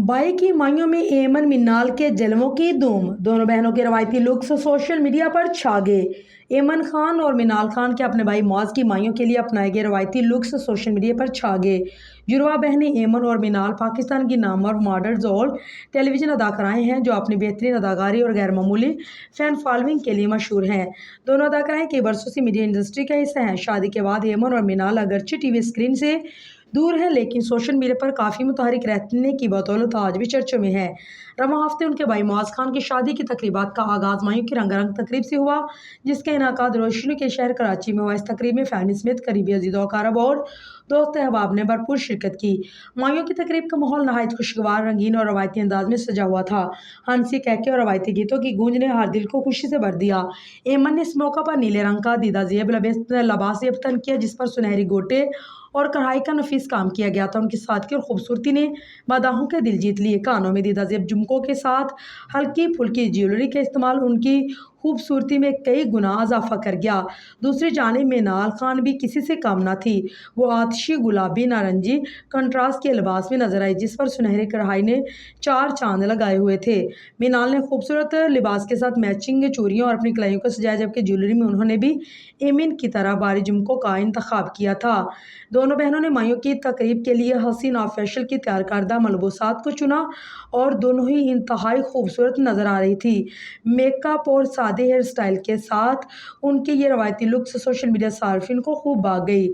By کی مائیوں میں ایمن منال کے جلووں کی دھوم، دونوں بہنوں کے روایتی لکس سوشل میڈیا پر چھا گئے۔ ایمن خان اور منال خان کے اپنے بھائی معاذ کی مائیوں کے لیے اپنائے گئے روایتی لکس سوشل میڈیا پر چھا گئے۔ جڑواں بہنیں ایمن اور منال پاکستان کی نامور ماڈلز اور ٹیلی ویژن اداکارائیں ہیں جو اپنی بہترین اداکاری اور غیر معمولی فین فالوئنگ کے لیے مشہور ہیں۔ دونوں اداکارائیں کئی برسوں سے میڈیا انڈسٹری کا حصہ ہیں۔ شادی کے بعد ایمن اور منال اگرچہ ٹی وی اسکرین سے دور ہے لیکن سوشل میڈیا پر کافی متحرک رہنے کی بدولت آج بھی چرچوں میں ہے۔ رواں ہفتے ان کے بھائی معاذ خان کی شادی کی تقریبات کا آغاز مائیوں کی رنگا رنگ تقریب سے ہوا جس کا انعقاد روشنی کے شہر کراچی میں ہوا۔ اس تقریب میں فیملی سمیت قریبی عزیز و اقارب اور دوست احباب نے بھرپور شرکت کی۔ مائیوں کی تقریب کا ماحول نہایت خوشگوار، رنگین اور روایتی انداز میں سجا ہوا تھا۔ ہنسی، کہکے اور روایتی گیتوں کی گونج نے ہر دل کو خوشی سے بھر دیا۔ ایمن نے اس موقع پر نیلے رنگ کا دیدہ زیب لباس یکفن کیا جس پر سنہری گوٹے اور کڑھائی کا نفیس کام کیا گیا تھا۔ ان کی سادگی اور خوبصورتی نے مداحوں کے دل جیت لیے۔ کانوں میں دیدہ زیب جھمکوں کے ساتھ ہلکی پھلکی جیولری کا استعمال ان کی خوبصورتی میں کئی گنا اضافہ کر گیا۔ دوسری جانب منال خان بھی کسی سے کم نہ تھی۔ وہ آتشی گلابی نارنجی کنٹراسٹ کے لباس میں نظر آئی جس پر سنہری کڑھائی نے چار چاند لگائے ہوئے تھے۔ منال نے خوبصورت لباس کے ساتھ میچنگ چوڑیوں اور اپنی کلائیوں کو سجایا جبکہ جیولری میں انہوں نے بھی ایمن کی طرح بھاری جھمکوں کا انتخاب کیا تھا۔ دونوں بہنوں نے مائیوں کی تقریب کے لیے حسین آفیشل کی تیار کردہ ملبوسات کو چنا اور دونوں ہی انتہائی خوبصورت نظر آ رہی تھی۔ میک اپ اور سادے ہیئر سٹائل کے ساتھ ان کے یہ روایتی لکس سوشل میڈیا صارفین کو خوب بھا گئی۔